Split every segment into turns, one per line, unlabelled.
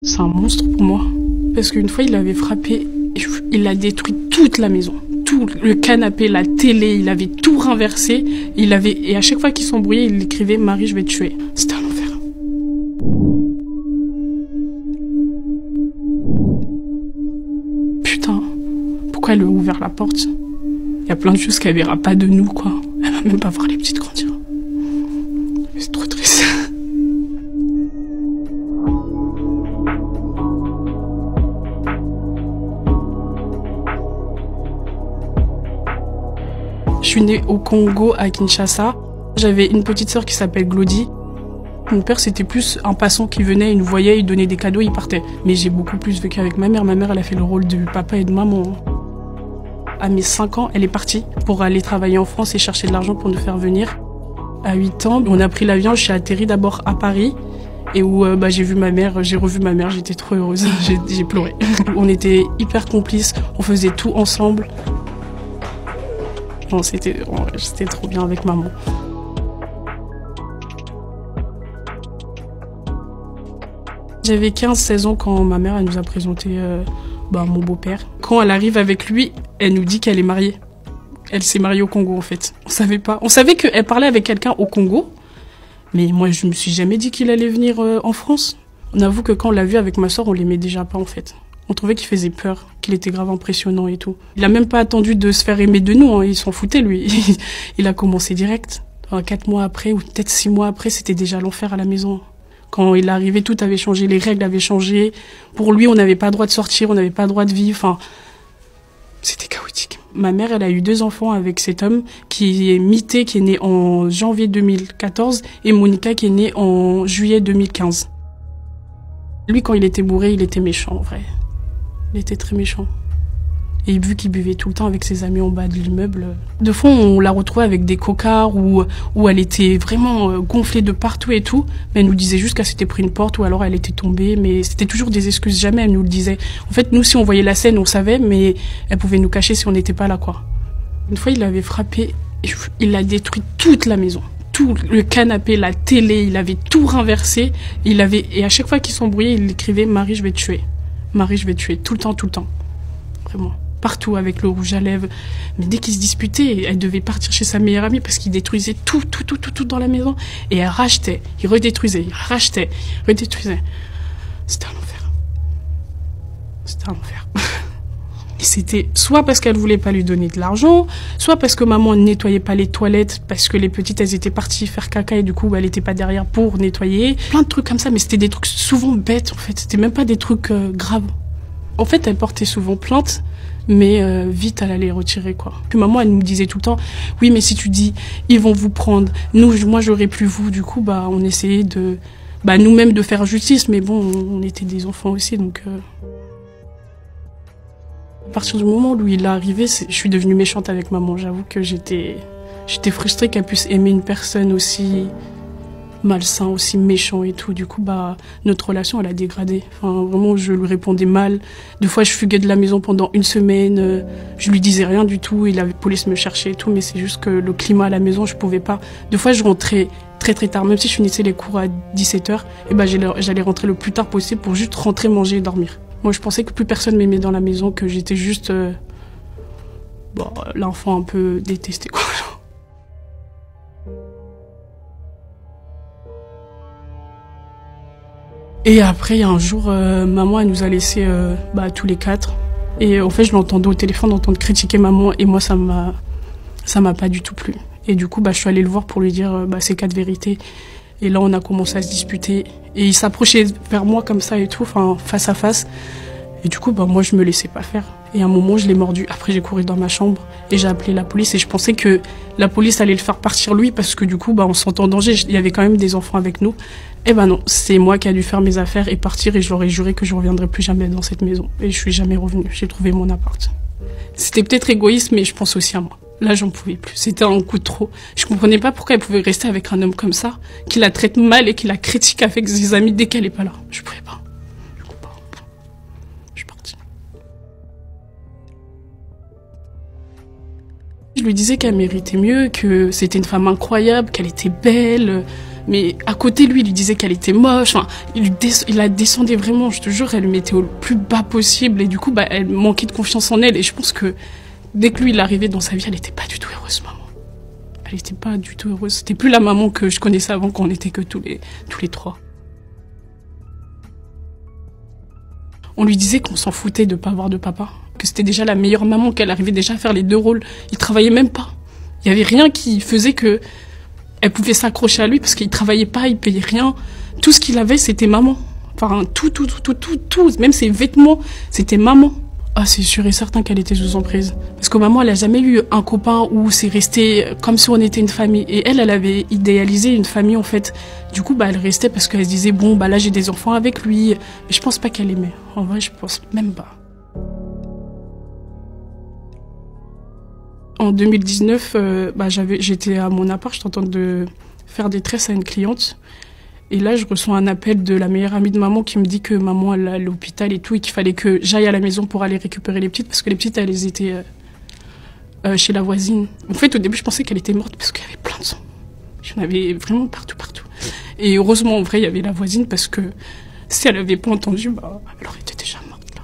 C'est un monstre pour moi. Parce qu'une fois, il avait frappé, il a détruit toute la maison. Tout, le canapé, la télé, il avait tout renversé. Et à chaque fois qu'il s'embrouillait, il écrivait « Marie, je vais te tuer ». C'était un enfer. Putain, pourquoi elle lui a ouvert la porte? Il y a plein de choses qu'elle verra pas de nous, quoi. Elle va même pas voir les petites grandir. C'est trop triste. Je suis née au Congo, à Kinshasa. J'avais une petite sœur qui s'appelle Glody. Mon père, c'était plus un passant qui venait, il nous voyait, il donnait des cadeaux, il partait. Mais j'ai beaucoup plus vécu avec ma mère. Ma mère, elle a fait le rôle de papa et de maman. À mes 5 ans, elle est partie pour aller travailler en France et chercher de l'argent pour nous faire venir. À 8 ans, on a pris l'avion, je suis atterrie d'abord à Paris. Et où j'ai vu ma mère, j'ai revu ma mère, j'étais trop heureuse, j'ai pleuré. On était hyper complices, on faisait tout ensemble. Non, c'était trop bien avec maman. J'avais 15-16 ans quand ma mère elle nous a présenté mon beau-père. Quand elle arrive avec lui, elle nous dit qu'elle est mariée. Elle s'est mariée au Congo en fait. On savait pas. On savait qu'elle parlait avec quelqu'un au Congo, mais moi je me suis jamais dit qu'il allait venir en France. On avoue que quand on l'a vu avec ma soeur, on l'aimait déjà pas en fait. On trouvait qu'il faisait peur, qu'il était grave impressionnant et tout. Il a même pas attendu de se faire aimer de nous, hein. Il s'en foutait lui. Il a commencé direct. Enfin, 4 mois après, ou peut-être 6 mois après, c'était déjà l'enfer à la maison. Quand il est arrivé, tout avait changé, les règles avaient changé. Pour lui, on n'avait pas le droit de sortir, on n'avait pas le droit de vivre. Enfin, c'était chaotique. Ma mère, elle a eu 2 enfants avec cet homme qui est Mité, qui est né en janvier 2014, et Monica, qui est née en juillet 2015. Lui, quand il était bourré, il était méchant, en vrai. Il était très méchant. Et vu qu'il buvait tout le temps avec ses amis en bas de l'immeuble. De fois, on l'a retrouvée avec des cocards où elle était vraiment gonflée de partout et tout. Mais elle nous disait juste qu'elle s'était pris une porte ou alors elle était tombée. Mais c'était toujours des excuses, jamais elle nous le disait. En fait, nous, si on voyait la scène, on savait, mais elle pouvait nous cacher si on n'était pas là, quoi. Une fois, il avait frappé, il a détruit toute la maison. Tout, le canapé, la télé, il avait tout renversé. Et à chaque fois qu'il s'embrouillait, il écrivait « Marie, je vais te tuer ». Marie, je vais te tuer. Tout le temps. Vraiment. Partout avec le rouge à lèvres. Mais dès qu'ils se disputaient, elle devait partir chez sa meilleure amie parce qu'il détruisait tout dans la maison. Et elle rachetait, il redétruisait, il rachetait, redétruisait. C'était un enfer. C'était un enfer. Et c'était soit parce qu'elle voulait pas lui donner de l'argent, soit parce que maman ne nettoyait pas les toilettes parce que les petites, elles étaient parties faire caca et du coup, elle était pas derrière pour nettoyer. Plein de trucs comme ça, mais c'était des trucs souvent bêtes en fait. C'était même pas des trucs graves. En fait, elle portait souvent plainte. Mais vite, elle allait les retirer, quoi. Puis maman, elle nous disait tout le temps, oui, mais si tu dis, ils vont vous prendre. Moi, j'aurai plus vous. Du coup, on essayait de, nous-mêmes de faire justice. Mais bon, on était des enfants aussi, donc. À partir du moment où il est arrivé, je suis devenue méchante avec maman. J'avoue que j'étais frustrée qu'elle puisse aimer une personne aussi malsain, aussi méchant et tout. Du coup, notre relation, elle a dégradé. Enfin, vraiment, je lui répondais mal. Des fois, je fuguais de la maison pendant 1 semaine. Je lui disais rien du tout. Et la police me cherchait et tout. Mais c'est juste que le climat à la maison, je pouvais pas. Des fois, je rentrais très tard. Même si je finissais les cours à 17h, j'allais rentrer le plus tard possible pour juste rentrer, manger et dormir. Moi, je pensais que plus personne m'aimait dans la maison, que j'étais juste l'enfant un peu détesté, quoi. Et après, il y a un jour, maman, elle nous a laissés tous les 4. Et en fait, je l'entendais au téléphone, d'entendre critiquer maman. Et moi, ça m'a pas du tout plu. Et du coup, je suis allée le voir pour lui dire ces 4 vérités. Et là, on a commencé à se disputer. Et il s'approchait vers moi comme ça et tout, enfin, face à face. Et du coup, moi, je me laissais pas faire. Et à un moment, je l'ai mordu. Après, j'ai couru dans ma chambre et j'ai appelé la police. Et je pensais que la police allait le faire partir lui parce que du coup, on se sentait en danger. Il y avait quand même des enfants avec nous. Eh non, c'est moi qui ai dû faire mes affaires et partir. Et je leur ai juré que je reviendrai plus jamais dans cette maison. Et je suis jamais revenue. J'ai trouvé mon appart. C'était peut-être égoïste, mais je pense aussi à moi. Là, j'en pouvais plus. C'était un coup de trop. Je comprenais pas pourquoi elle pouvait rester avec un homme comme ça, qui la traite mal et qui la critique avec ses amis dès qu'elle est pas là. Je pouvais pas. Je suis partie. Je lui disais qu'elle méritait mieux, que c'était une femme incroyable, qu'elle était belle. Mais à côté, lui, il lui disait qu'elle était moche. Enfin, il la descendait vraiment, je te jure, elle le mettait au plus bas possible. Et du coup, elle manquait de confiance en elle. Et je pense que dès que lui, il arrivait dans sa vie, elle n'était pas du tout heureuse, maman. Elle n'était pas du tout heureuse. C'était plus la maman que je connaissais avant, qu'on n'était que tous les trois. On lui disait qu'on s'en foutait de pas avoir de papa. Que c'était déjà la meilleure maman, qu'elle arrivait déjà à faire les 2 rôles. Il travaillait même pas. Il y avait rien qui faisait que elle pouvait s'accrocher à lui parce qu'il travaillait pas, il payait rien. Tout ce qu'il avait, c'était maman. Enfin, tout. Même ses vêtements, c'était maman. Ah, c'est sûr et certain qu'elle était sous emprise. Parce que maman, elle a jamais eu un copain où c'est resté comme si on était une famille. Et elle avait idéalisé une famille, en fait. Du coup, elle restait parce qu'elle se disait, bon, là, j'ai des enfants avec lui. Mais je pense pas qu'elle aimait. En vrai, je pense même pas. En 2019, j'étais à mon appart, j'étais en train de faire des tresses à une cliente. Et là, je reçois un appel de la meilleure amie de maman qui me dit que maman elle est à l'hôpital et tout, et qu'il fallait que j'aille à la maison pour aller récupérer les petites, parce que les petites, elles étaient chez la voisine. En fait, au début, je pensais qu'elle était morte parce qu'il y avait plein de sang. J'en avais vraiment partout. Et heureusement, en vrai, il y avait la voisine, parce que si elle avait pas entendu, elle aurait été déjà morte, là.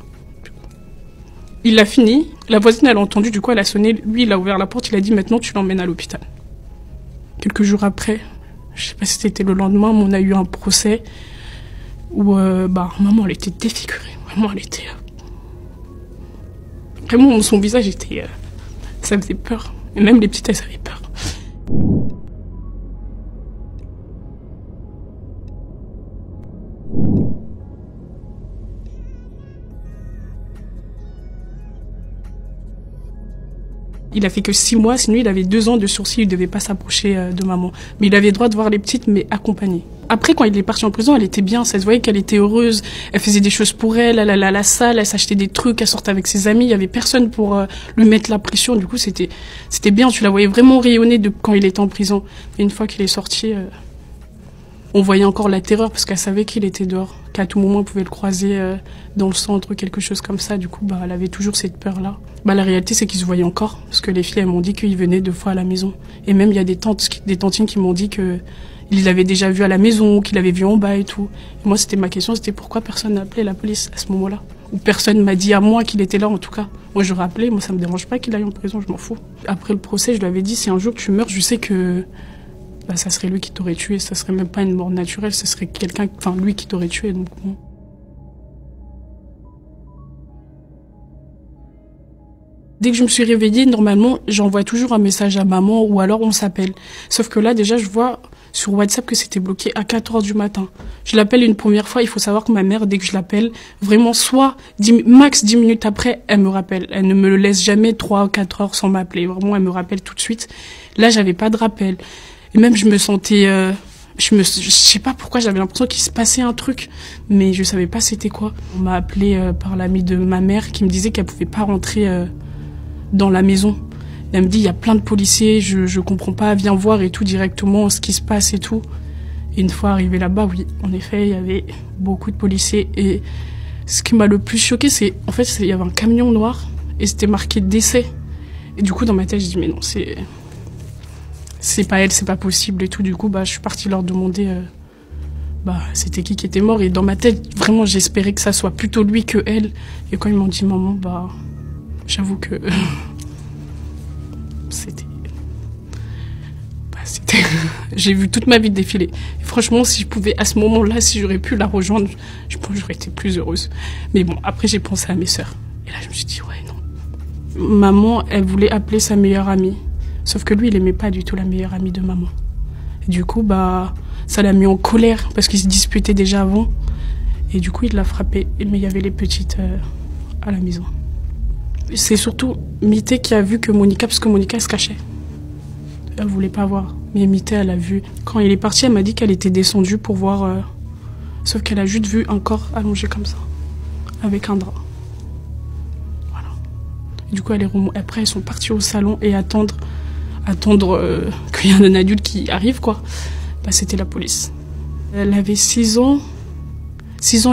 Il l'a fini, la voisine, elle a entendu, du coup, elle a sonné, lui, il a ouvert la porte, il a dit, maintenant, tu l'emmènes à l'hôpital. Quelques jours après, je sais pas si c'était le lendemain, mais on a eu un procès où maman, elle était défigurée. Vraiment, elle était... Vraiment, son visage était... ça faisait peur. Et même les petites, elles avaient peur. Il a fait que 6 mois, sinon il avait 2 ans de sursis, il devait pas s'approcher de maman. Mais il avait le droit de voir les petites, mais accompagnées. Après, quand il est parti en prison, elle était bien, ça se voyait qu'elle était heureuse, elle faisait des choses pour elle allait à la salle, elle s'achetait des trucs, elle sortait avec ses amis, il y avait personne pour lui mettre la pression, du coup c'était bien, tu la voyais vraiment rayonner quand il était en prison. Et une fois qu'il est sorti, on voyait encore la terreur parce qu'elle savait qu'il était dehors, qu'à tout moment on pouvait le croiser dans le centre, quelque chose comme ça. Du coup, elle avait toujours cette peur-là. La réalité, c'est qu'ils se voyaient encore, parce que les filles, elles m'ont dit qu'ils venaient 2 fois à la maison. Et même, il y a des tantines qui m'ont dit qu'ils l'avaient déjà vu à la maison, qu'il l'avait vu en bas et tout. Et moi, c'était ma question, c'était pourquoi personne n'a appelé la police à ce moment-là? Ou personne m'a dit à moi qu'il était là, en tout cas. Moi, j'aurais appelé, moi, ça me dérange pas qu'il aille en prison, je m'en fous. Après le procès, je lui avais dit, si un jour tu meurs, je sais que ça serait lui qui t'aurait tué, ça serait même pas une mort naturelle, ce serait lui qui t'aurait tué, donc bon. Dès que je me suis réveillée, normalement, j'envoie toujours un message à maman ou alors on s'appelle. Sauf que là, déjà, je vois sur WhatsApp que c'était bloqué à 4h du matin. Je l'appelle une première fois, il faut savoir que ma mère, dès que je l'appelle, vraiment soit max 10 minutes après, elle me rappelle. Elle ne me laisse jamais 3 ou 4 heures sans m'appeler. Vraiment, elle me rappelle tout de suite. Là, j'avais pas de rappel. Et même, je me sentais... je sais pas pourquoi, j'avais l'impression qu'il se passait un truc, mais je savais pas c'était quoi. On m'a appelé par l'amie de ma mère qui me disait qu'elle pouvait pas rentrer dans la maison. Elle me dit, il y a plein de policiers, je comprends pas, viens voir et tout directement ce qui se passe et tout. Et une fois arrivé là-bas, oui, en effet, il y avait beaucoup de policiers. Et ce qui m'a le plus choqué, c'est, en fait, il y avait un camion noir et c'était marqué décès. Et du coup, dans ma tête, je dis, mais non, c'est pas elle, c'est pas possible et tout. Du coup, je suis partie leur demander, c'était qui était mort. Et dans ma tête, vraiment, j'espérais que ça soit plutôt lui que elle. Et quand ils m'ont dit, maman, j'avoue que c'était... J'ai vu toute ma vie défiler. Et franchement, si je pouvais, à ce moment-là, si j'aurais pu la rejoindre, je pense que j'aurais été plus heureuse. Mais bon, après, j'ai pensé à mes sœurs. Et là, je me suis dit, ouais, non. Maman, elle voulait appeler sa meilleure amie. Sauf que lui, il aimait pas du tout la meilleure amie de maman. Et du coup, ça l'a mis en colère parce qu'ils se disputaient déjà avant. Et du coup, il l'a frappée. Mais il y avait les petites à la maison. C'est surtout Mité qui a vu que Monica, parce que Monica, elle se cachait. Elle voulait pas voir. Mais Mité, elle a vu. Quand il est parti, elle m'a dit qu'elle était descendue pour voir. Sauf qu'elle a juste vu un corps allongé comme ça, avec un drap. Voilà. Et du coup, après, elles sont parties au salon et attendre qu'il y ait un adulte qui arrive, quoi. C'était la police. Elle avait 6 ans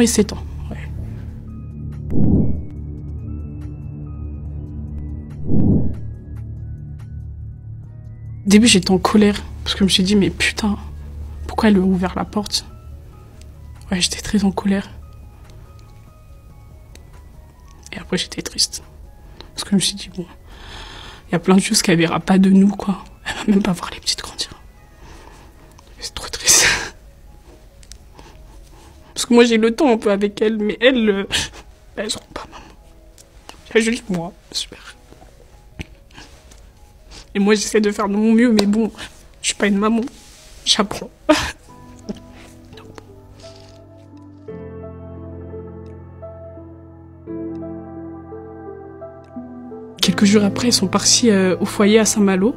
et 7 ans. Au début, j'étais en colère, parce que je me suis dit, mais putain, Pourquoi elle lui a ouvert la porte? Ouais, j'étais très en colère. Et après, j'étais triste. Parce que je me suis dit, bon, il y a plein de choses qu'elle verra pas de nous, quoi. Elle va même pas voir les petites grandir. C'est trop triste. Parce que moi, j'ai le temps un peu avec elle, mais elles seront pas maman. Il y a juste moi, super. Et moi, j'essaie de faire de mon mieux, mais bon, je suis pas une maman. J'apprends. Quelques jours après, ils sont partis au foyer à Saint-Malo.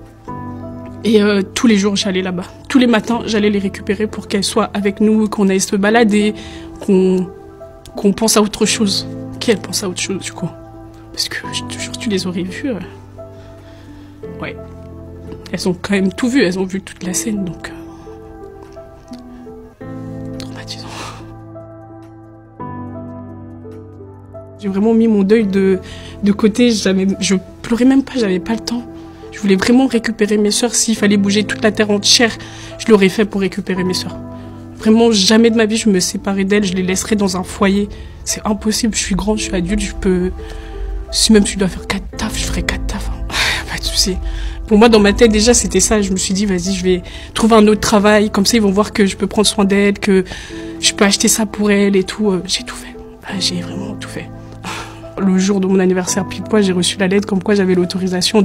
Et tous les jours, j'allais là-bas. Tous les matins, j'allais les récupérer pour qu'elles soient avec nous, qu'on aille se balader, qu'on pense à autre chose. Qu'elles pensent à autre chose, du coup. Parce que, je te jure, tu les aurais vues. Ouais. Elles ont quand même tout vu, elles ont vu toute la scène, donc... traumatisant. J'ai vraiment mis mon deuil de côté. Je pleurais même pas, j'avais pas le temps. Je voulais vraiment récupérer mes sœurs. S'il fallait bouger toute la terre entière, je l'aurais fait pour récupérer mes sœurs. Vraiment, jamais de ma vie je me séparais d'elles, je les laisserais dans un foyer. C'est impossible, je suis grande, je suis adulte, je peux... Si même je dois faire 4 tafs, je ferai 4 tafs. Hein. Pas de souci. Pour moi, dans ma tête, déjà, c'était ça. Je me suis dit, vas-y, je vais trouver un autre travail. Comme ça, ils vont voir que je peux prendre soin d'elles, que je peux acheter ça pour elles et tout. J'ai tout fait. J'ai vraiment tout fait. Le jour de mon anniversaire pile poil, j'ai reçu la lettre comme quoi j'avais l'autorisation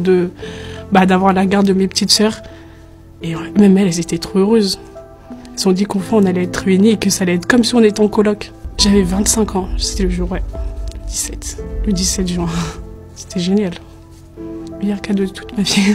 d'avoir la garde de mes petites sœurs. Et ouais, même elles étaient trop heureuses. Elles se sont dit qu'enfin on allait être réunis et que ça allait être comme si on était en coloc. J'avais 25 ans, c'était le jour, ouais, le 17 juin. C'était génial. Meilleur cadeau de toute ma vie.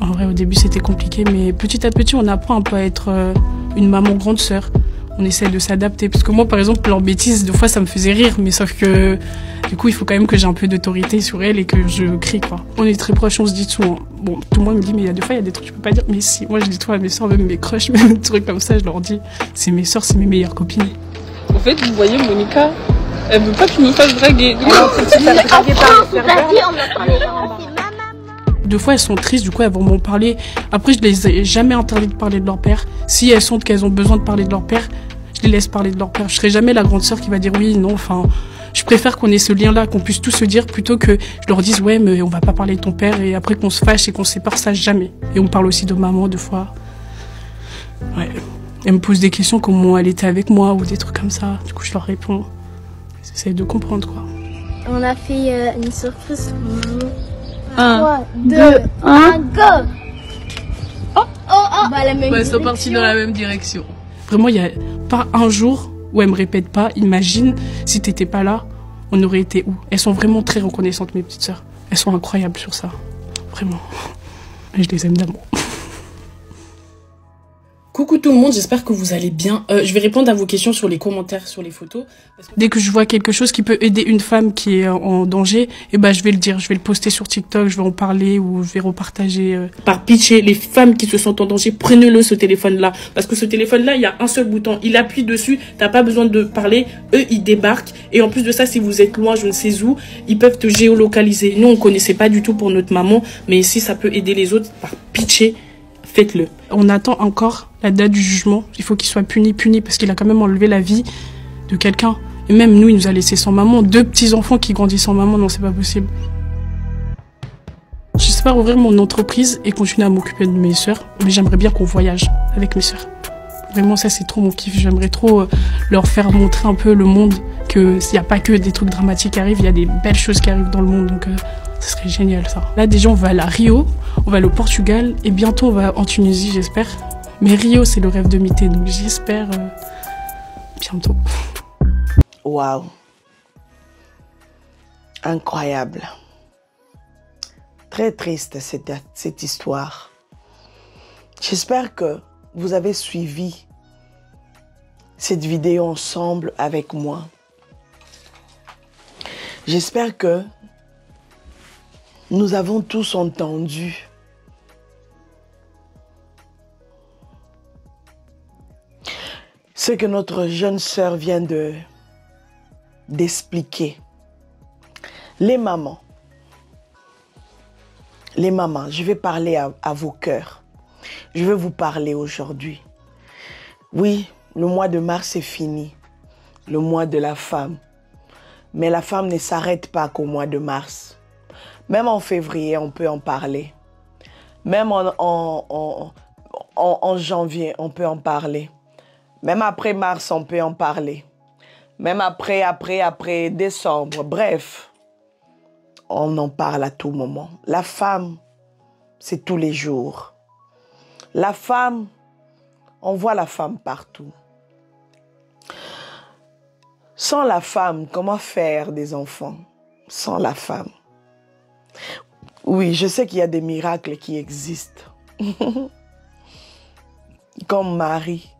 En vrai, au début, c'était compliqué, mais petit à petit, on apprend un peu à être une maman grande sœur. On essaie de s'adapter. Parce que moi, par exemple, leurs bêtises, des fois, ça me faisait rire, mais sauf que, du coup, il faut quand même que j'ai un peu d'autorité sur elles et que je crie, quoi. On est très proches, on se dit tout. Hein. Bon, tout le monde me dit, mais il y a des fois, il y a des trucs que je peux pas dire. Mais si, moi, je dis tout à mes sœurs, même mes crushs, même des trucs comme ça, je leur dis, c'est mes sœurs, c'est mes meilleures copines. En fait, vous voyez, Monica, elle veut pas que je me fasse draguer. Deux fois, elles sont tristes, du coup, elles vont m'en parler. Après, je les ai jamais interdit de parler de leur père. Si elles sentent qu'elles ont besoin de parler de leur père, je les laisse parler de leur père. Je serai jamais la grande sœur qui va dire oui, non, enfin... Je préfère qu'on ait ce lien-là, qu'on puisse tout se dire, plutôt que je leur dise ouais, mais on va pas parler de ton père, et après qu'on se fâche et qu'on se sépare, ça jamais. Et on parle aussi de maman, deux fois. Ouais. Elles me posent des questions, comment elle était avec moi, ou des trucs comme ça. Du coup, je leur réponds. J'essaie de comprendre, quoi.
On a fait une surprise pour maman.
1,
2, 1, go!
Oh, elles sont parties dans la même direction. Vraiment, il n'y a pas un jour où elles me répètent pas, imagine si t'étais pas là, on aurait été où? Elles sont vraiment très reconnaissantes, mes petites sœurs. Elles sont incroyables sur ça. Vraiment. Et je les aime d'amour. Coucou tout le monde, j'espère que vous allez bien. Je vais répondre à vos questions sur les commentaires, sur les photos. Dès que je vois quelque chose qui peut aider une femme qui est en danger, eh ben, je vais le dire, je vais le poster sur TikTok, je vais en parler ou je vais repartager. Par pitié, les femmes qui se sentent en danger, prenez-le ce téléphone-là. Parce que ce téléphone-là, il y a un seul bouton. Il appuie dessus, t'as pas besoin de parler. Eux, ils débarquent. Et en plus de ça, si vous êtes loin, je ne sais où, ils peuvent te géolocaliser. Nous, on connaissait pas du tout pour notre maman, mais si ça peut aider les autres, par pitié, faites-le. On attend encore la date du jugement. Il faut qu'il soit puni, parce qu'il a quand même enlevé la vie de quelqu'un. Et même nous, il nous a laissé sans maman. 2 petits-enfants qui grandissent sans maman, non, c'est pas possible. J'espère ouvrir mon entreprise et continuer à m'occuper de mes sœurs. Mais j'aimerais bien qu'on voyage avec mes sœurs. Vraiment, ça, c'est trop mon kiff. J'aimerais trop leur faire montrer un peu le monde, qu'il n'y a pas que des trucs dramatiques qui arrivent, il y a des belles choses qui arrivent dans le monde. Donc, ce serait génial, ça. Là, déjà, on va aller à Rio, on va aller au Portugal et bientôt, on va en Tunisie, j'espère. Mais Rio, c'est le rêve de Mité, donc j'espère bientôt.
Waouh! Incroyable. Très triste cette histoire. J'espère que vous avez suivi cette vidéo ensemble avec moi. J'espère que nous avons tous entendu ce que notre jeune sœur vient de d'expliquer. Les mamans, je vais parler à vos cœurs. Je vais vous parler aujourd'hui. Oui, le mois de mars est fini, le mois de la femme. Mais la femme ne s'arrête pas qu'au mois de mars. Même en février, on peut en parler. Même en janvier, on peut en parler. Même après mars, on peut en parler. Même après décembre. Bref, on en parle à tout moment. La femme, c'est tous les jours. La femme, on voit la femme partout. Sans la femme, comment faire des enfants? Sans la femme. Oui, je sais qu'il y a des miracles qui existent. Comme Marie,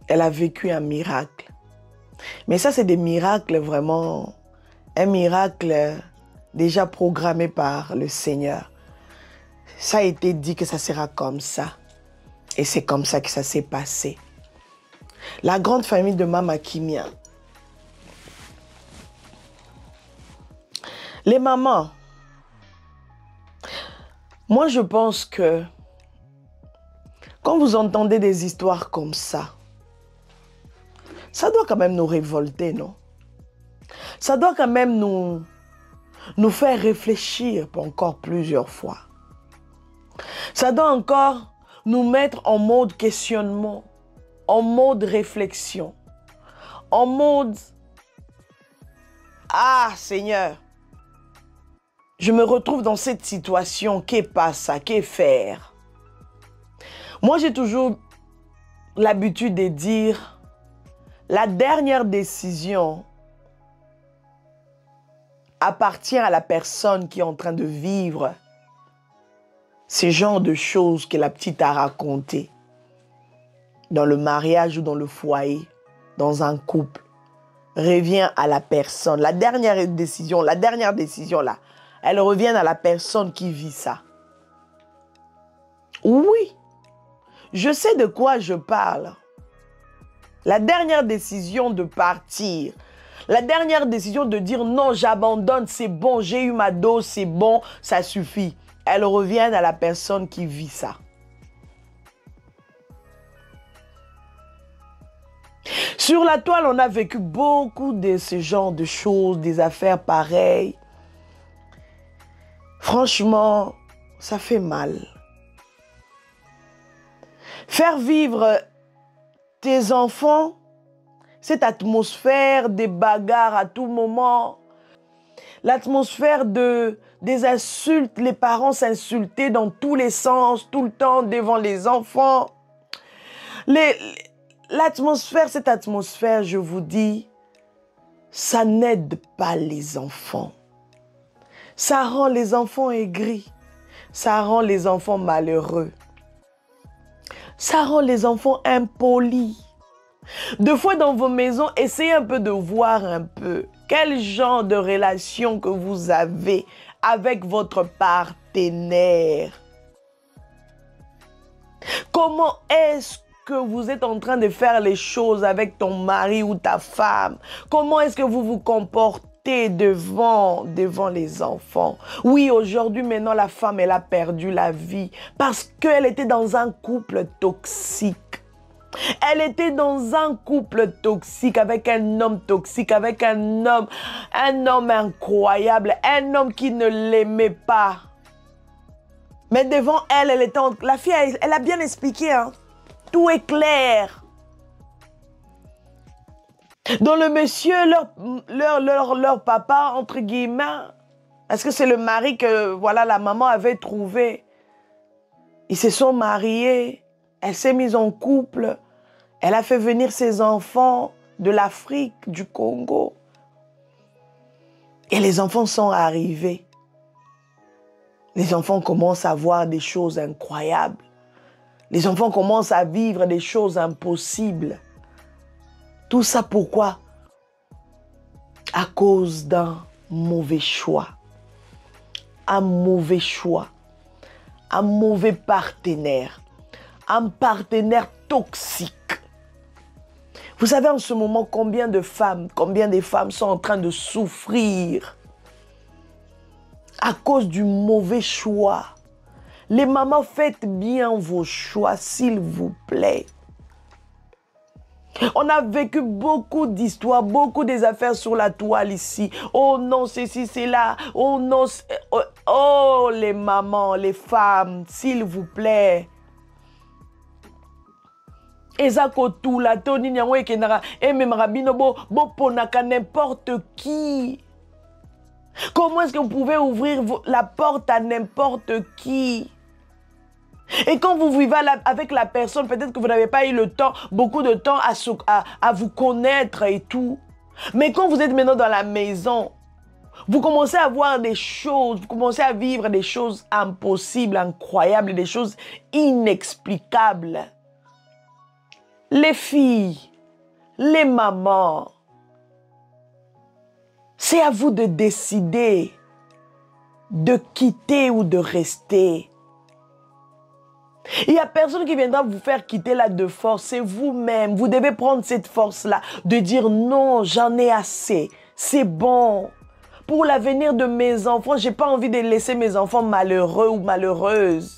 elle a vécu un miracle. Mais ça, c'est des miracles vraiment, un miracle déjà programmé par le Seigneur. Ça a été dit que ça sera comme ça. Et c'est comme ça que ça s'est passé. La grande famille de Mama Kimia. Les mamans, moi je pense que quand vous entendez des histoires comme ça doit quand même nous révolter, non? Ça doit quand même nous faire réfléchir encore plusieurs fois. Ça doit encore nous mettre en mode questionnement, en mode réflexion, en mode « Ah, Seigneur, je me retrouve dans cette situation, qu'est pas ça, qu'est faire ?» Moi, j'ai toujours l'habitude de dire la dernière décision appartient à la personne qui est en train de vivre ces genres de choses que la petite a racontées dans le mariage ou dans le foyer, dans un couple, revient à la personne. La dernière décision là, elle revient à la personne qui vit ça. Oui, je sais de quoi je parle. La dernière décision de partir, la dernière décision de dire non, j'abandonne, c'est bon, j'ai eu ma dose, c'est bon, ça suffit. Elle revient à la personne qui vit ça. Sur la toile, on a vécu beaucoup de ce genre de choses, des affaires pareilles. Franchement, ça fait mal. Faire vivre tes enfants, cette atmosphère des bagarres à tout moment, l'atmosphère des insultes, les parents s'insulter dans tous les sens, tout le temps devant les enfants. L'atmosphère, cette atmosphère, je vous dis, ça n'aide pas les enfants. Ça rend les enfants aigris. Ça rend les enfants malheureux. Ça rend les enfants impolis. Deux fois dans vos maisons, essayez un peu de voir un peu quel genre de relation que vous avez avec votre partenaire. Comment est-ce que vous êtes en train de faire les choses avec ton mari ou ta femme? Comment est-ce que vous vous comportez devant les enfants? Oui, aujourd'hui, maintenant, la femme, elle a perdu la vie parce qu'elle était dans un couple toxique. Elle était dans un couple toxique, avec un homme toxique, avec un homme incroyable, un homme qui ne l'aimait pas. Mais devant elle, la fille, elle a bien expliqué, hein. Tout est clair. Donc le monsieur, leur papa, entre guillemets, parce que c'est le mari que voilà, la maman avait trouvé. Ils se sont mariés. Elle s'est mise en couple. Elle a fait venir ses enfants de l'Afrique, du Congo. Et les enfants sont arrivés. Les enfants commencent à voir des choses incroyables. Les enfants commencent à vivre des choses impossibles. Tout ça pourquoi? À cause d'un mauvais choix. Un mauvais choix. Un mauvais partenaire. Un partenaire toxique. Vous savez en ce moment combien de femmes sont en train de souffrir à cause du mauvais choix. Les mamans, faites bien vos choix, s'il vous plaît. On a vécu beaucoup d'histoires, beaucoup des affaires sur la toile ici. Oh non, c'est ci, c'est là. Oh non, oh les mamans, les femmes, s'il vous plaît. Ezako tout la toni nyango ekenara et même rabino bo ponaka n'importe qui. Comment est-ce que vous pouvez ouvrir la porte à n'importe qui? Et quand vous vivez avec la personne, peut-être que vous n'avez pas eu le temps, beaucoup de temps à vous connaître et tout. Mais quand vous êtes maintenant dans la maison, vous commencez à voir des choses, vous commencez à vivre des choses impossibles, incroyables, des choses inexplicables. Les filles, les mamans, c'est à vous de décider de quitter ou de rester. Il n'y a personne qui viendra vous faire quitter là de force, c'est vous-même. Vous devez prendre cette force-là, de dire non, j'en ai assez, c'est bon. Pour l'avenir de mes enfants, je n'ai pas envie de laisser mes enfants malheureux ou malheureuses.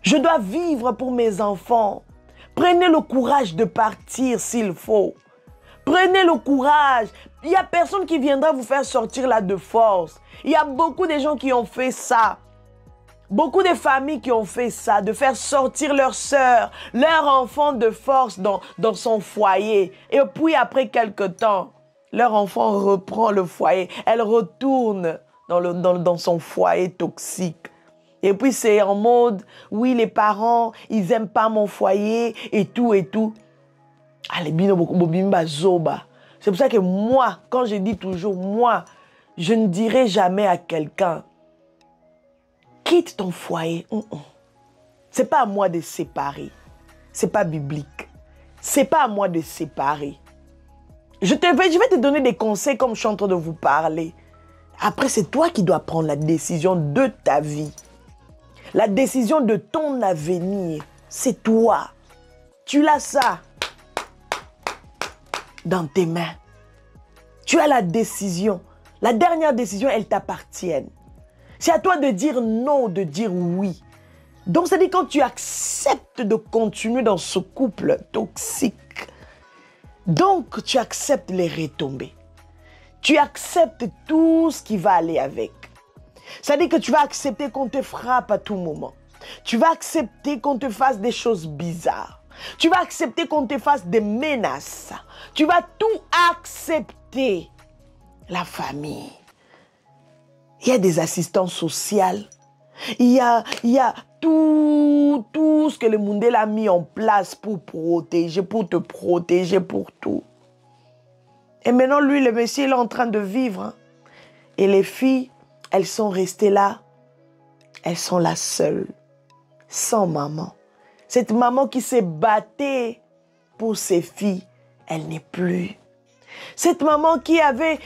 Je dois vivre pour mes enfants. Prenez le courage de partir s'il faut. Prenez le courage. Il n'y a personne qui viendra vous faire sortir là de force. Il y a beaucoup de gens qui ont fait ça. Beaucoup de familles qui ont fait ça, de faire sortir leur sœur, leur enfant de force dans son foyer. Et puis après quelque temps, leur enfant reprend le foyer. Elle retourne dans son foyer toxique. Et puis c'est en mode, oui, les parents, ils n'aiment pas mon foyer et tout et tout. Allez, c'est pour ça que moi, quand je dis toujours, moi, je ne dirai jamais à quelqu'un, quitte ton foyer. C'est pas à moi de séparer. C'est pas biblique. C'est pas à moi de séparer. Je vais te donner des conseils comme je suis en train de vous parler. Après, c'est toi qui dois prendre la décision de ta vie. La décision de ton avenir, c'est toi. Tu as ça dans tes mains. Tu as la décision. La dernière décision, elle t'appartient. C'est à toi de dire non, de dire oui. Donc, c'est-à-dire quand tu acceptes de continuer dans ce couple toxique, donc tu acceptes les retombées. Tu acceptes tout ce qui va aller avec. C'est-à-dire que tu vas accepter qu'on te frappe à tout moment. Tu vas accepter qu'on te fasse des choses bizarres. Tu vas accepter qu'on te fasse des menaces. Tu vas tout accepter. La famille. Il y a des assistantes sociales. Il y a tout ce que le monde a mis en place pour protéger, pour te protéger, pour tout. Et maintenant, lui, le monsieur, il est en train de vivre. Hein. Et les filles, elles sont restées là. Elles sont là seules, sans maman. Cette maman qui s'est battue pour ses filles, elle n'est plus. Cette maman qui avait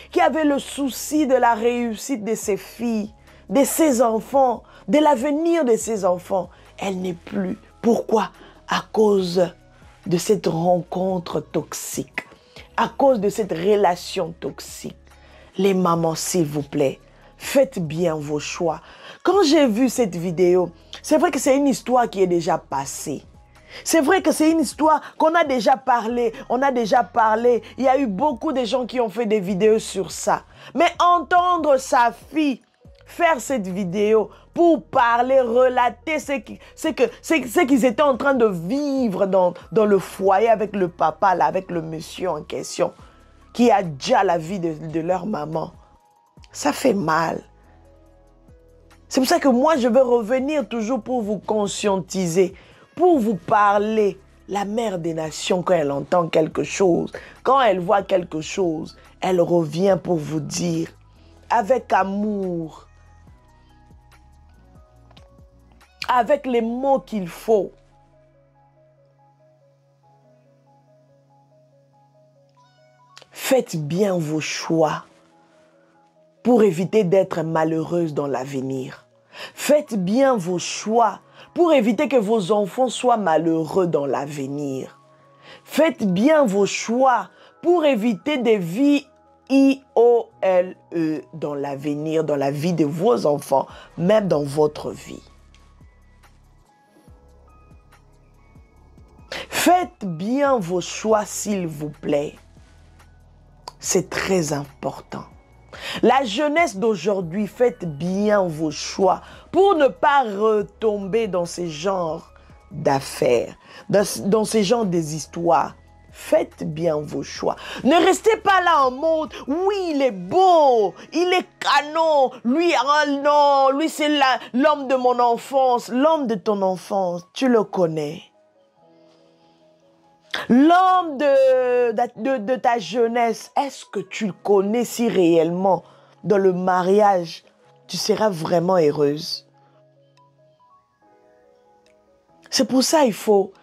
le souci de la réussite de ses filles, de ses enfants, de l'avenir de ses enfants, elle n'est plus. Pourquoi? À cause de cette rencontre toxique, à cause de cette relation toxique. Les mamans, s'il vous plaît, faites bien vos choix. Quand j'ai vu cette vidéo, c'est vrai que c'est une histoire qui est déjà passée. C'est vrai que c'est une histoire qu'on a déjà parlé. On a déjà parlé. Il y a eu beaucoup de gens qui ont fait des vidéos sur ça. Mais entendre sa fille faire cette vidéo pour parler, relater ce qu'ils étaient en train de vivre dans le foyer avec le papa, là, avec le monsieur en question, qui a déjà la vie de leur maman, ça fait mal. C'est pour ça que moi, je veux revenir toujours pour vous conscientiser, pour vous parler. La mère des nations, quand elle entend quelque chose, quand elle voit quelque chose, elle revient pour vous dire, avec amour, avec les mots qu'il faut. Faites bien vos choix pour éviter d'être malheureuse dans l'avenir. Faites bien vos choix pour éviter que vos enfants soient malheureux dans l'avenir. Faites bien vos choix pour éviter des vies IOLE dans l'avenir, dans la vie de vos enfants, même dans votre vie. Faites bien vos choix, s'il vous plaît. C'est très important. La jeunesse d'aujourd'hui, faites bien vos choix pour ne pas retomber dans ces genres d'affaires, dans ces genres des histoires. Faites bien vos choix. Ne restez pas là en mode, oui, il est beau, il est canon, lui, oh non, lui c'est l'homme de mon enfance, l'homme de ton enfance, tu le connais. L'homme de ta jeunesse, est-ce que tu le connais si réellement dans le mariage, tu seras vraiment heureuse? C'est pour ça il faut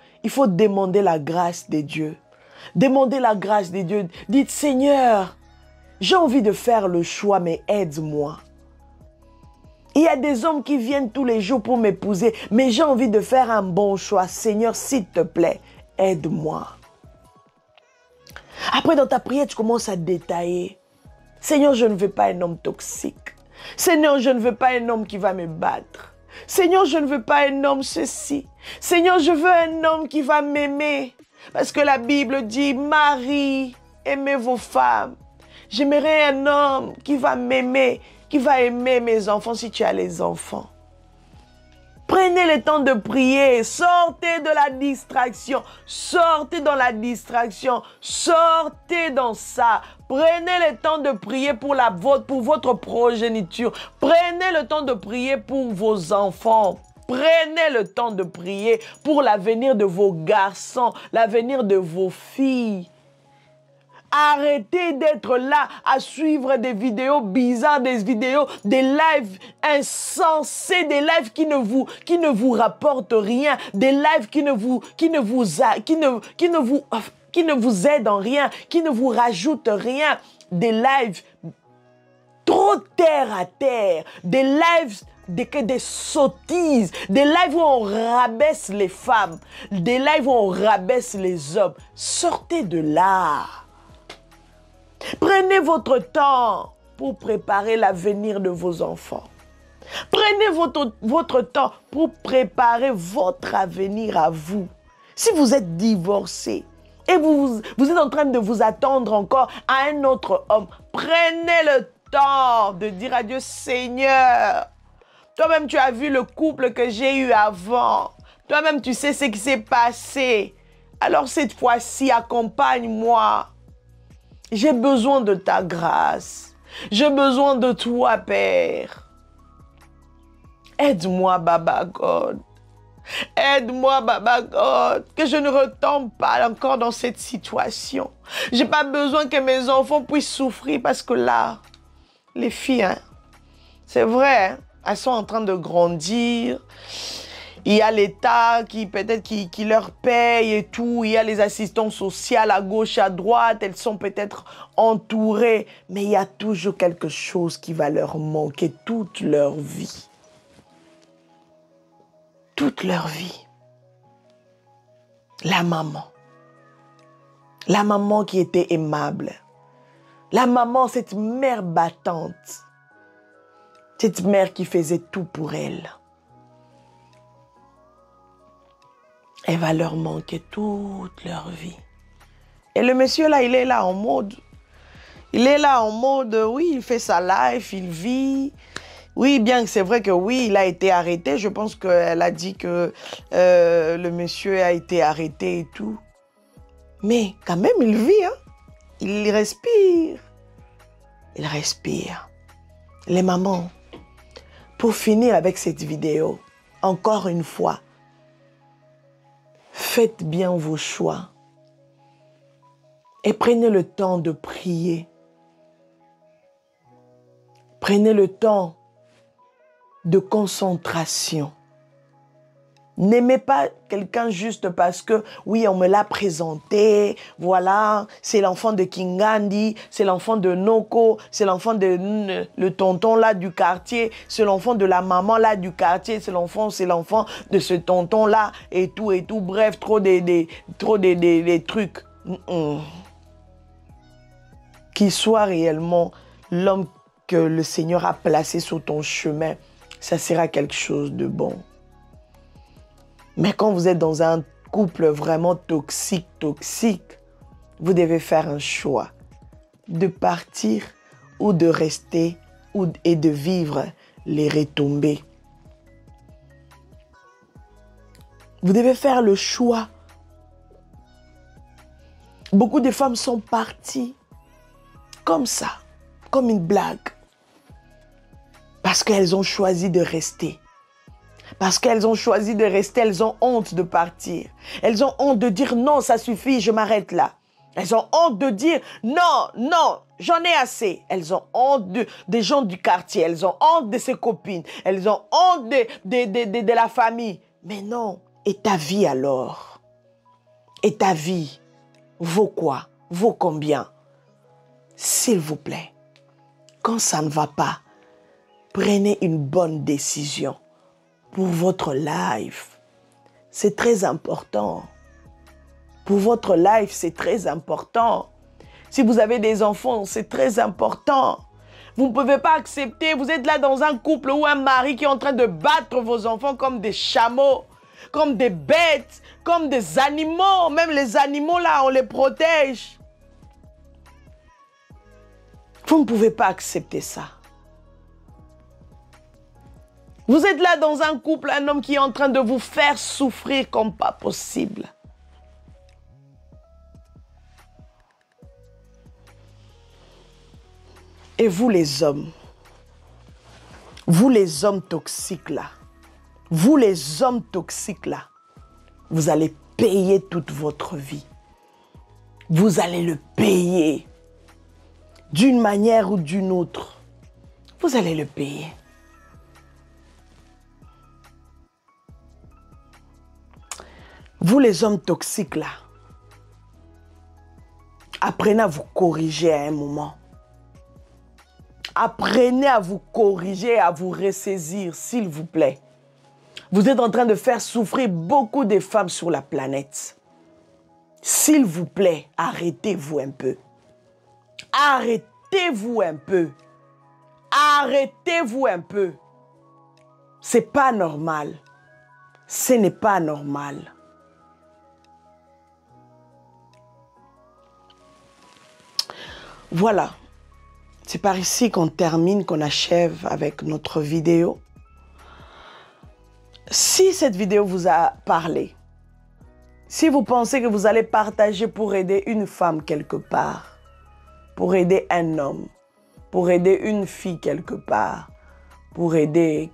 demander la grâce de Dieu. Demandez la grâce de Dieu. Dites, Seigneur, j'ai envie de faire le choix, mais aide-moi. Il y a des hommes qui viennent tous les jours pour m'épouser, mais j'ai envie de faire un bon choix. Seigneur, s'il te plaît, aide-moi. Après, dans ta prière, tu commences à détailler. Seigneur, je ne veux pas un homme toxique. Seigneur, je ne veux pas un homme qui va me battre. Seigneur, je ne veux pas un homme ceci. Seigneur, je veux un homme qui va m'aimer. Parce que la Bible dit, Marie, aimez vos femmes. J'aimerais un homme qui va m'aimer, qui va aimer mes enfants si tu as les enfants. Prenez le temps de prier, sortez de la distraction, sortez dans la distraction, sortez dans ça. Prenez le temps de prier pour votre progéniture. Prenez le temps de prier pour vos enfants. Prenez le temps de prier pour l'avenir de vos garçons, l'avenir de vos filles. Arrêtez d'être là à suivre des vidéos bizarres, des vidéos, des lives insensés, des lives qui ne vous rapportent rien, des lives qui ne vous aident en rien, qui ne vous rajoutent rien, des lives trop terre à terre, des lives des sottises, des lives où on rabaisse les femmes, des lives où on rabaisse les hommes. Sortez de là. Prenez votre temps pour préparer l'avenir de vos enfants. Prenez votre temps pour préparer votre avenir à vous. Si vous êtes divorcé et vous êtes en train de vous attendre encore à un autre homme, prenez le temps de dire à Dieu, Seigneur, toi-même tu as vu le couple que j'ai eu avant. Toi-même tu sais ce qui s'est passé. Alors cette fois-ci, accompagne-moi. J'ai besoin de ta grâce. J'ai besoin de toi, Père. Aide-moi, Baba God. Aide-moi, Baba God, que je ne retombe pas encore dans cette situation. J'ai pas besoin que mes enfants puissent souffrir parce que là, les filles, hein, c'est vrai, hein, elles sont en train de grandir. Il y a l'État qui peut-être qui leur paye et tout. Il y a les assistants sociaux à gauche, à droite. Elles sont peut-être entourées. Mais il y a toujours quelque chose qui va leur manquer toute leur vie. Toute leur vie. La maman. La maman qui était aimable. La maman, cette mère battante. Cette mère qui faisait tout pour elle. Elle va leur manquer toute leur vie. Et le monsieur là, il est là en mode. Il est là en mode, oui, il fait sa life, il vit. Oui, bien que c'est vrai que oui, il a été arrêté. Je pense qu'elle a dit que le monsieur a été arrêté et tout. Mais quand même, il vit, hein. Il respire. Il respire. Les mamans, pour finir avec cette vidéo, encore une fois, faites bien vos choix et prenez le temps de prier. Prenez le temps de concentration. N'aimez pas quelqu'un juste parce que, oui, on me l'a présenté, voilà, c'est l'enfant de Kingandi, c'est l'enfant de Noko, c'est l'enfant de le tonton là du quartier, c'est l'enfant de la maman là du quartier, c'est l'enfant de ce tonton là, et tout, bref, trop des trucs. Qu'il soit réellement l'homme que le Seigneur a placé sur ton chemin, ça sera quelque chose de bon. Mais quand vous êtes dans un couple vraiment toxique, vous devez faire un choix de partir ou de rester et de vivre les retombées. Vous devez faire le choix. Beaucoup de femmes sont parties comme ça, comme une blague, parce qu'elles ont choisi de rester. Parce qu'elles ont choisi de rester, elles ont honte de partir. Elles ont honte de dire non, ça suffit, je m'arrête là. Elles ont honte de dire non, j'en ai assez. Elles ont honte des gens du quartier, elles ont honte de ses copines, elles ont honte de la famille. Mais non, et ta vie alors? Et ta vie vaut quoi? Vaut combien? S'il vous plaît, quand ça ne va pas, prenez une bonne décision. Pour votre life, c'est très important. Pour votre life, c'est très important. Si vous avez des enfants, c'est très important. Vous ne pouvez pas accepter, vous êtes là dans un couple ou un mari qui est en train de battre vos enfants comme des chameaux, comme des bêtes, comme des animaux. Même les animaux là, on les protège. Vous ne pouvez pas accepter ça. Vous êtes là dans un couple, un homme qui est en train de vous faire souffrir comme pas possible. Et vous les hommes toxiques là, vous allez payer toute votre vie. Vous allez le payer d'une manière ou d'une autre. Vous allez le payer. Vous les hommes toxiques là, apprenez à vous corriger à un moment. Apprenez à vous corriger, à vous ressaisir, s'il vous plaît. Vous êtes en train de faire souffrir beaucoup de femmes sur la planète. S'il vous plaît, arrêtez-vous un peu. Arrêtez-vous un peu. Arrêtez-vous un peu. C'est pas normal. Ce n'est pas normal. Voilà, c'est par ici qu'on termine, qu'on achève avec notre vidéo. Si cette vidéo vous a parlé, si vous pensez que vous allez partager pour aider une femme quelque part, pour aider un homme, pour aider une fille quelque part, pour aider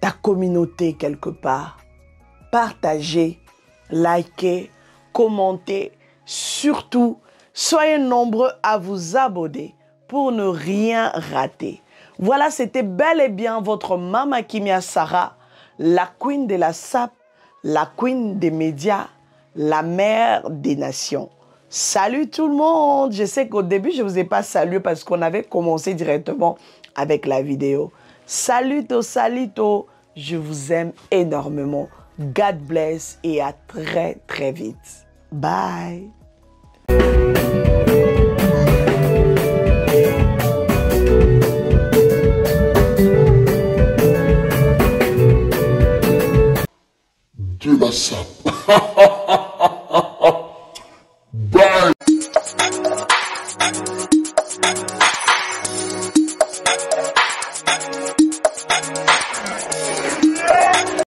ta communauté quelque part, partagez, likez, commentez, surtout, soyez nombreux à vous abonner pour ne rien rater. Voilà, c'était bel et bien votre Mama Kimia Sarah, la queen de la SAP, la queen des médias, la mère des nations. Salut tout le monde! Je sais qu'au début, je ne vous ai pas salué parce qu'on avait commencé directement avec la vidéo. Saluto, saluto! Je vous aime énormément. God bless et à très très vite. Bye!
De la SAP.